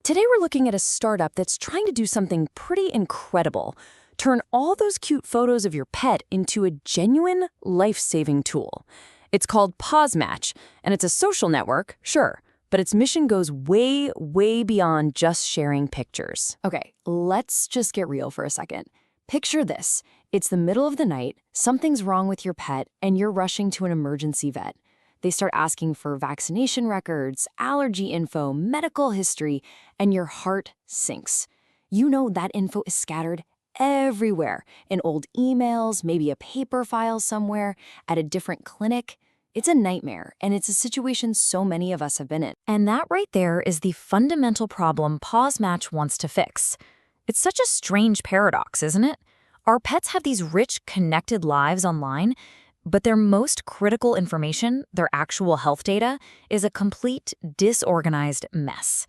Today we're looking at a startup that's trying to do something pretty incredible. Turn all those cute photos of your pet into a genuine life-saving tool. It's called PawsMatch, and it's a social network, sure, but its mission goes way, way beyond just sharing pictures. Okay, let's just get real for a second. Picture this. It's the middle of the night, something's wrong with your pet, and you're rushing to an emergency vet. They start asking for vaccination records, allergy info, medical history, and your heart sinks. You know that info is scattered everywhere, in old emails, maybe a paper file somewhere, at a different clinic. It's a nightmare, and it's a situation so many of us have been in. And that right there is the fundamental problem PawsMatch wants to fix. It's such a strange paradox, isn't it? Our pets have these rich, connected lives online, but their most critical information, their actual health data, is a complete, disorganized mess.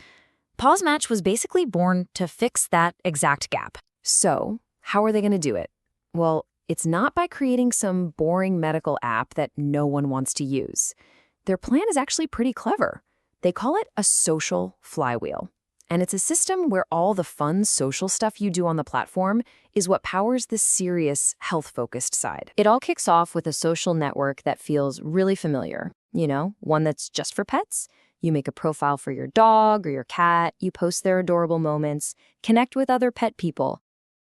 PawsMatch was basically born to fix that exact gap. So, how are they going to do it? Well, it's not by creating some boring medical app that no one wants to use. Their plan is actually pretty clever. They call it a social flywheel. And it's a system where all the fun social stuff you do on the platform is what powers the serious, health-focused side. It all kicks off with a social network that feels really familiar. You know, one that's just for pets. You make a profile for your dog or your cat, you post their adorable moments, connect with other pet people.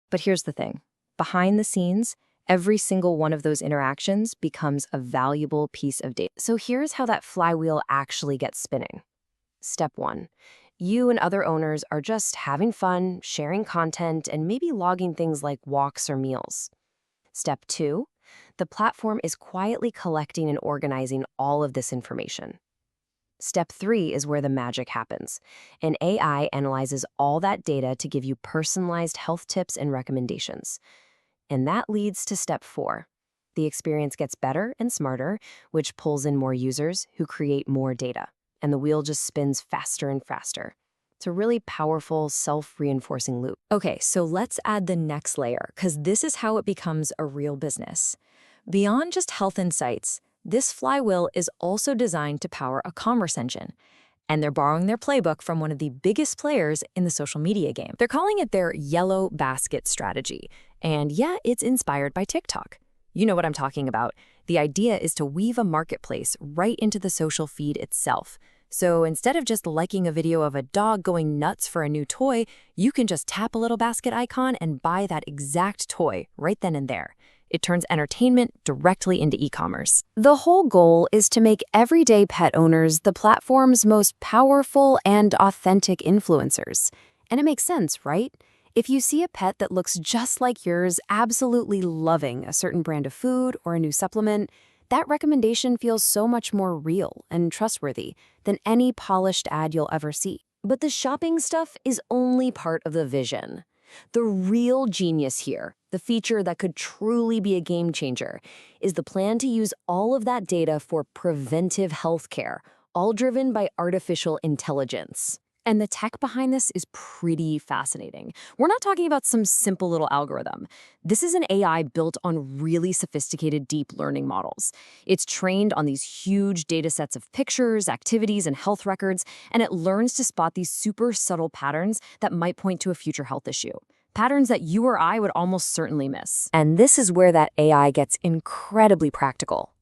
But here's the thing. Behind the scenes, every single one of those interactions becomes a valuable piece of data. So here's how that flywheel actually gets spinning. Step 1. You and other owners are just having fun, sharing content, and maybe logging things like walks or meals. Step 2. The platform is quietly collecting and organizing all of this information. Step 3 is where the magic happens. An AI analyzes all that data to give you personalized health tips and recommendations. And that leads to Step 4. The experience gets better and smarter, which pulls in more users who create more data. And the wheel just spins faster and faster. It's a really powerful, self-reinforcing loop. Okay, so let's add the next layer, because this is how it becomes a real business. Beyond just health insights, this flywheel is also designed to power a commerce engine. And they're borrowing their playbook from one of the biggest players in the social media game. They're calling it their yellow basket strategy. And yeah, it's inspired by TikTok. You know what I'm talking about. The idea is to weave a marketplace right into the social feed itself. So instead of just liking a video of a dog going nuts for a new toy, you can just tap a little basket icon and buy that exact toy right then and there. It turns entertainment directly into e-commerce. The whole goal is to make everyday pet owners the platform's most powerful and authentic influencers. And it makes sense, right? If you see a pet that looks just like yours, absolutely loving a certain brand of food or a new supplement, that recommendation feels so much more real and trustworthy than any polished ad you'll ever see. But the shopping stuff is only part of the vision. The real genius here, the feature that could truly be a game changer, is the plan to use all of that data for preventive healthcare, all driven by artificial intelligence. And the tech behind this is pretty fascinating. We're not talking about some simple little algorithm. This is an AI built on really sophisticated deep learning models. It's trained on these huge data sets of pictures, activities, and health records, and it learns to spot these super subtle patterns that might point to a future health issue. Patterns that you or I would almost certainly miss. And this is where that AI gets incredibly practical.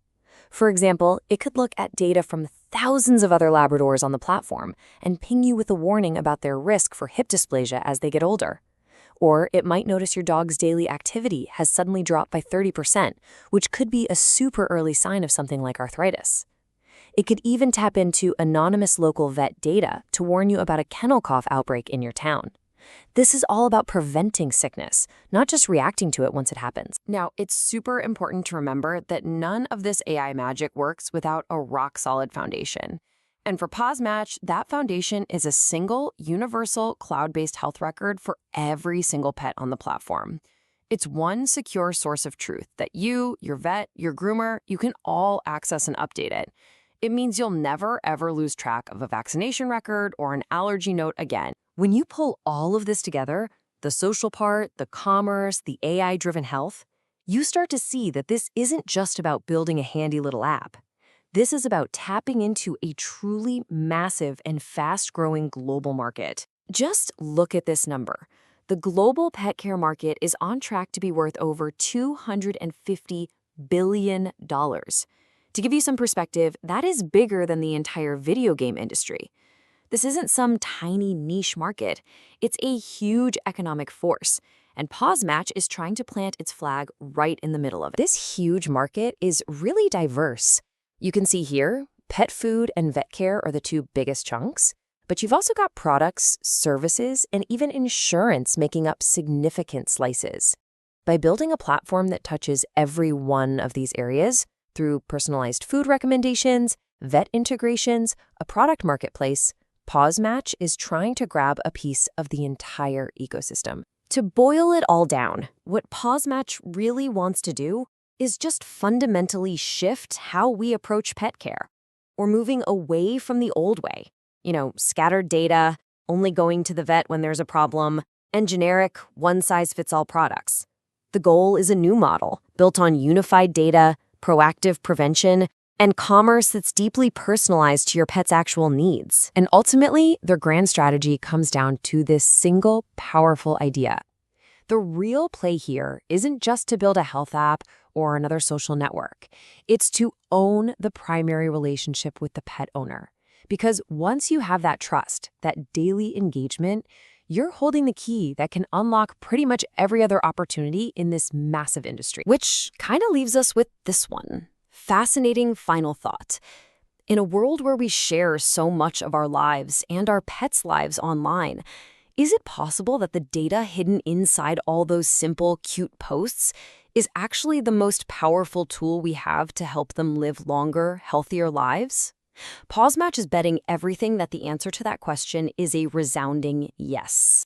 For example, it could look at data from thousands of other Labradors on the platform and ping you with a warning about their risk for hip dysplasia as they get older. Or it might notice your dog's daily activity has suddenly dropped by 30%, which could be a super early sign of something like arthritis. It could even tap into anonymous local vet data to warn you about a kennel cough outbreak in your town. This is all about preventing sickness, not just reacting to it once it happens. Now, it's super important to remember that none of this AI magic works without a rock-solid foundation. And for PawsMatch, that foundation is a single, universal, cloud-based health record for every single pet on the platform. It's one secure source of truth that you, your vet, your groomer, you can all access and update it. It means you'll never, ever lose track of a vaccination record or an allergy note again. When you pull all of this together, the social part, the commerce, the AI-driven health, you start to see that this isn't just about building a handy little app. This is about tapping into a truly massive and fast-growing global market. Just look at this number. The global pet care market is on track to be worth over $250 billion. To give you some perspective, that is bigger than the entire video game industry. This isn't some tiny niche market. It's a huge economic force, and PawsMatch is trying to plant its flag right in the middle of it. This huge market is really diverse. You can see here, pet food and vet care are the two biggest chunks, but you've also got products, services, and even insurance making up significant slices. By building a platform that touches every one of these areas through personalized food recommendations, vet integrations, a product marketplace, PawsMatch is trying to grab a piece of the entire ecosystem. To boil it all down, what PawsMatch really wants to do is just fundamentally shift how we approach pet care. We're moving away from the old way. Scattered data, only going to the vet when there's a problem, and generic one-size-fits-all products. The goal is a new model built on unified data, proactive prevention, and commerce that's deeply personalized to your pet's actual needs. And ultimately, their grand strategy comes down to this single, powerful idea. The real play here isn't just to build a health app or another social network. It's to own the primary relationship with the pet owner. Because once you have that trust, that daily engagement, you're holding the key that can unlock pretty much every other opportunity in this massive industry. Which kind of leaves us with this one. Fascinating final thought. In a world where we share so much of our lives and our pets' lives online, is it possible that the data hidden inside all those simple, cute posts is actually the most powerful tool we have to help them live longer, healthier lives? PawsMatch is betting everything that the answer to that question is a resounding yes.